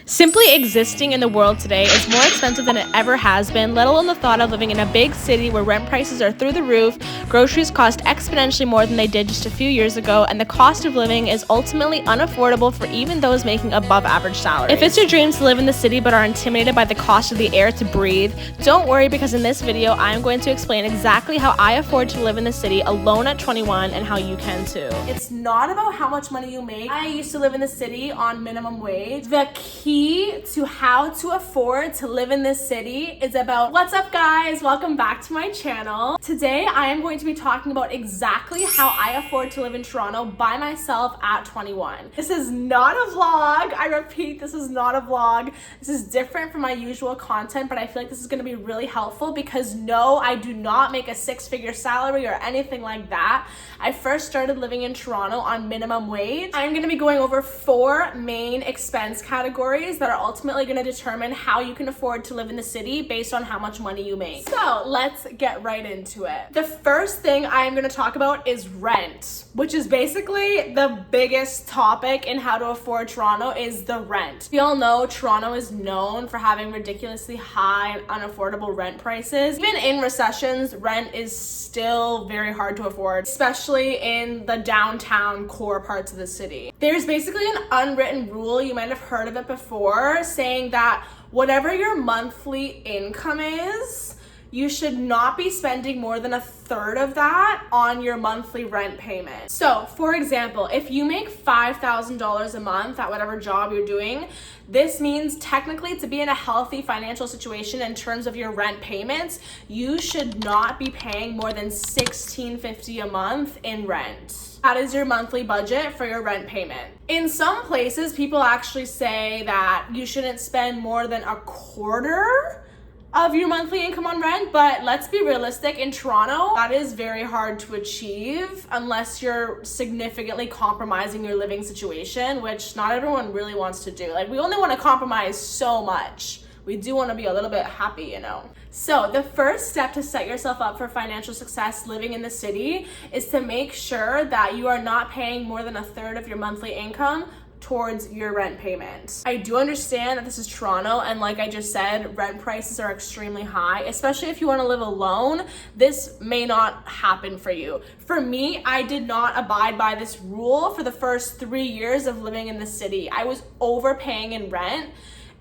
Simply existing in the world today is more expensive than it ever has been, let alone the thought of living in a big city where rent prices are through the roof, groceries cost exponentially more than they did just a few years ago, and the cost of living is ultimately unaffordable for even those making above average salaries. If it's your dream to live in the city but are intimidated by the cost of the air to breathe, don't worry, because in this video I am going to explain exactly how I afford to live in the city alone at 21 and how you can too. It's not about how much money you make. I used to live in the city on minimum wage. The key to how to afford to live in this city is about, what's up guys, welcome back to my channel. Today I am going to be talking about exactly how I afford to live in Toronto by myself at 21. This is not a vlog. I repeat, this is not a vlog. This is different from my usual content, but I feel like this is going to be really helpful because no, I do not make a six-figure salary or anything like that. I first started living in Toronto on minimum wage. I'm going to be going over 4 main expense categories that are ultimately going to determine how you can afford to live in the city based on how much money you make. So let's get right into it. The first thing I am going to talk about is rent, which is basically the biggest topic in how to afford Toronto is the rent. We all know Toronto is known for having ridiculously high and unaffordable rent prices. Even in recessions, rent is still very hard to afford, especially in the downtown core parts of the city. There's basically an unwritten rule, you might have heard of it before, saying that whatever your monthly income is, you should not be spending more than 1/3 of that on your monthly rent payment. So, for example, if you make $5,000 a month at whatever job you're doing, this means technically to be in a healthy financial situation in terms of your rent payments, you should not be paying more than $1,650 a month in rent. That is your monthly budget for your rent payment. In some places, people actually say that you shouldn't spend more than 1/4 of your monthly income on rent, but let's be realistic, in Toronto, that is very hard to achieve unless you're significantly compromising your living situation, which not everyone really wants to do. Like, we only want to compromise so much. We do want to be a little bit happy, you know. So the first step to set yourself up for financial success living in the city is to make sure that you are not paying more than 1/3 of your monthly income towards your rent payment. I do understand that this is Toronto, and like I just said, rent prices are extremely high, especially if you want to live alone. This may not happen for you. For me, I did not abide by this rule for the first 3 years of living in the city. I was overpaying in rent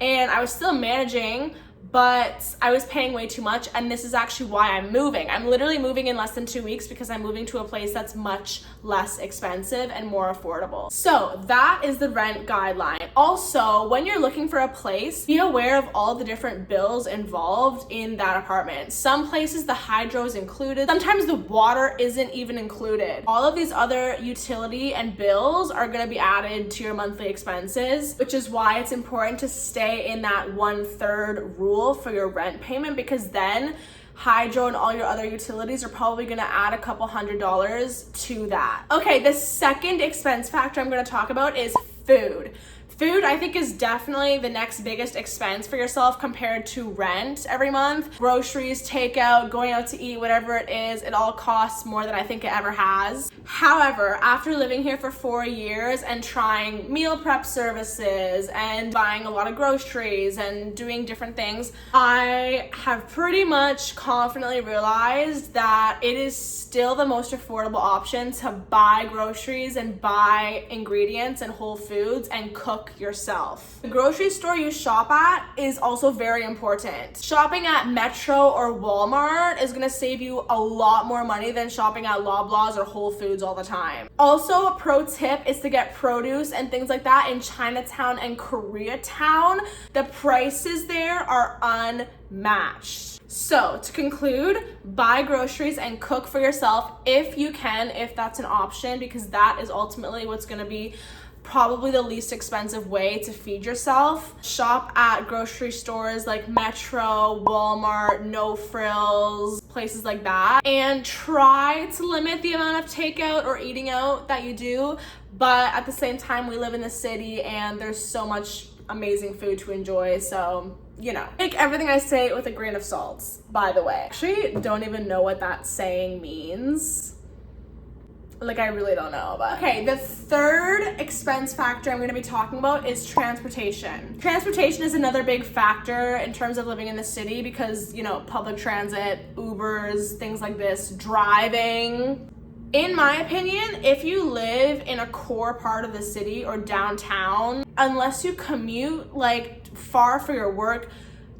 and I was still managing, but I was paying way too much, and this is actually why I'm moving. I'm literally moving in less than 2 weeks because I'm moving to a place that's much less expensive and more affordable. So that is the rent guideline. Also, when you're looking for a place, be aware of all the different bills involved in that apartment. Some places the hydro is included, sometimes the water isn't even included. All of these other utility and bills are going to be added to your monthly expenses, which is why it's important to stay in that 1/3 rule for your rent payment, because then hydro and all your other utilities are probably going to add a couple $100s to that. Okay, the second expense factor I'm going to talk about is food. Food, I think, is definitely the next biggest expense for yourself compared to rent every month. Groceries, takeout, going out to eat, whatever it is, it all costs more than I think it ever has. However, after living here for 4 years and trying meal prep services and buying a lot of groceries and doing different things, I have pretty much confidently realized that it is still the most affordable option to buy groceries and buy ingredients and whole foods and cook yourself. The grocery store you shop at is also very important. Shopping at Metro or Walmart is gonna save you a lot more money than shopping at Loblaws or Whole Foods all the time. Also, a pro tip is to get produce and things like that in Chinatown and Koreatown. The prices there are unmatched. So to conclude, buy groceries and cook for yourself if you can, if that's an option, because that is ultimately what's gonna be probably the least expensive way to feed yourself. Shop at grocery stores like Metro, Walmart, No Frills, places like that, and try to limit the amount of takeout or eating out that you do. But at the same time, we live in the city and there's so much amazing food to enjoy, so you know, take everything I say with a grain of salt, by the way. Actually, don't even know what that saying means. Like, I really don't know, but. Okay, the third expense factor I'm gonna be talking about is transportation. Transportation is another big factor in terms of living in the city because, you know, public transit, Ubers, things like this, driving. In my opinion, if you live in a core part of the city or downtown, unless you commute like far for your work,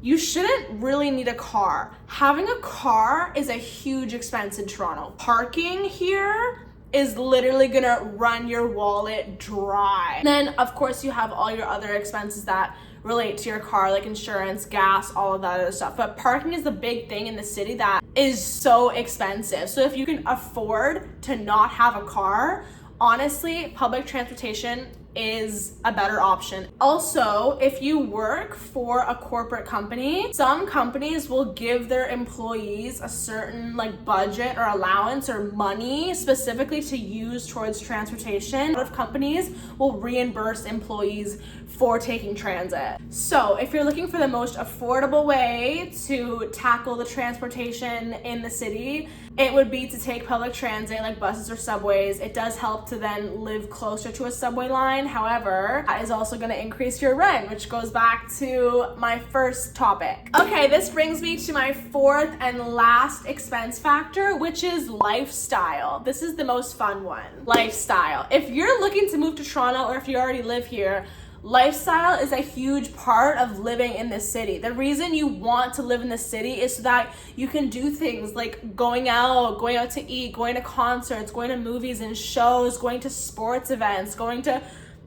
you shouldn't really need a car. Having a car is a huge expense in Toronto. Parking here is literally gonna run your wallet dry. Then of course you have all your other expenses that relate to your car, like insurance, gas, all of that other stuff. But parking is the big thing in the city that is so expensive. So if you can afford to not have a car, honestly, public transportation is a better option. Also, if you work for a corporate company, some companies will give their employees a certain like budget or allowance or money specifically to use towards transportation. A lot of companies will reimburse employees for taking transit. So if you're looking for the most affordable way to tackle the transportation in the city, it would be to take public transit like buses or subways. It does help to then live closer to a subway line. However, that is also going to increase your rent, which goes back to my first topic. Okay, this brings me to my fourth and last expense factor, which is lifestyle. This is the most fun one. Lifestyle. If you're looking to move to Toronto or if you already live here, lifestyle is a huge part of living in the city. The reason you want to live in the city is so that you can do things like going out to eat, going to concerts, going to movies and shows, going to sports events, going to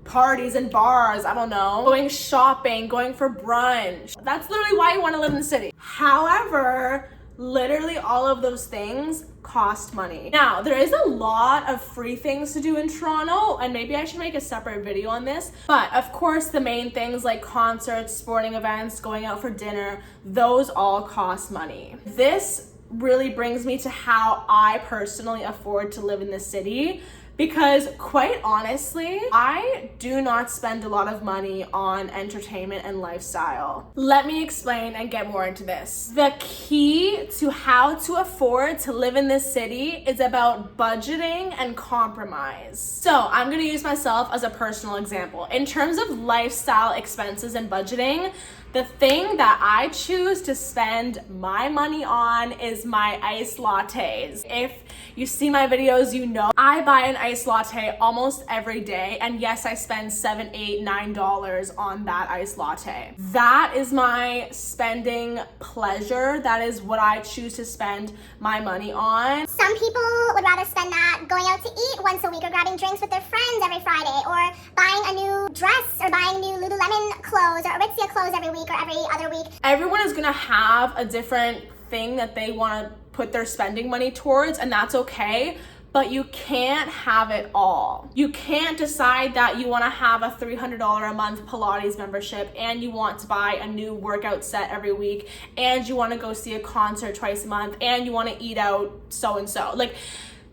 parties and bars, I don't know, going shopping, going for brunch. That's literally why you want to live in the city. However, literally all of those things cost money. Now, there is a lot of free things to do in Toronto, and maybe I should make a separate video on this, but of course the main things like concerts, sporting events, going out for dinner, those all cost money. This really brings me to how I personally afford to live in the city. Because quite honestly, I do not spend a lot of money on entertainment and lifestyle. Let me explain and get more into this. The key to how to afford to live in this city is about budgeting and compromise. So I'm gonna use myself as a personal example. In terms of lifestyle expenses and budgeting, the thing that I choose to spend my money on is my iced lattes. If you see my videos, you know I buy an iced latte almost every day. And yes, I spend $7, $8, $9 on that iced latte. That is my spending pleasure. That is what I choose to spend my money on. Some people would rather spend that going out to eat once a week or grabbing drinks with their friends every Friday or buying a new dress or buying new Lululemon clothes or Aritzia clothes every week or every other week. Everyone is gonna have a different thing that they wanna put their spending money towards, and that's okay, but you can't have it all. You can't decide that you wanna have a $300 a month Pilates membership and you want to buy a new workout set every week and you wanna go see a concert twice a month and you wanna eat out so-and-so. Like,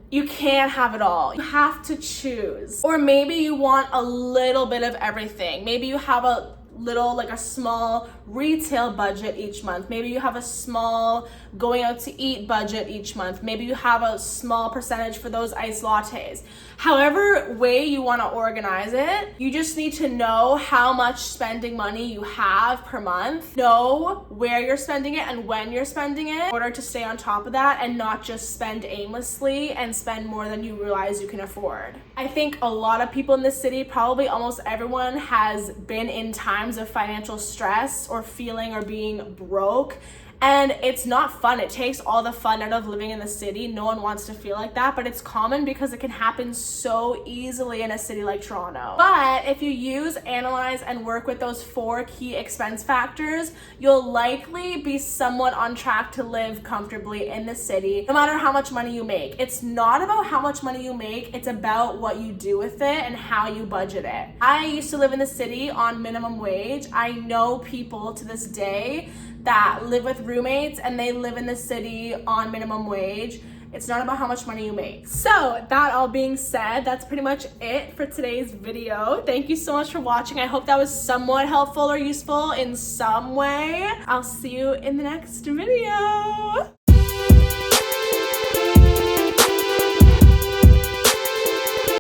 you can't have it all. You have to choose. Or maybe you want a little bit of everything. Maybe you have a little, like a small retail budget each month. Maybe you have a small going out to eat budget each month. Maybe you have a small percentage for those iced lattes. However way you want to organize it, you just need to know how much spending money you have per month, know where you're spending it and when you're spending it in order to stay on top of that and not just spend aimlessly and spend more than you realize you can afford. I think a lot of people in this city, probably almost everyone, has been in times of financial stress or feeling or being broke. And it's not fun. It takes all the fun out of living in the city. No one wants to feel like that, but it's common because it can happen so easily in a city like Toronto. But if you use, analyze, and work with those 4 key expense factors, you'll likely be somewhat on track to live comfortably in the city, no matter how much money you make. It's not about how much money you make, it's about what you do with it and how you budget it. I used to live in the city on minimum wage. I know people to this day that live with roommates and they live in the city on minimum wage. It's not about how much money you make. So that all being said, that's pretty much it for today's video. Thank you so much for watching. I hope that was somewhat helpful or useful in some way. I'll see you in the next video.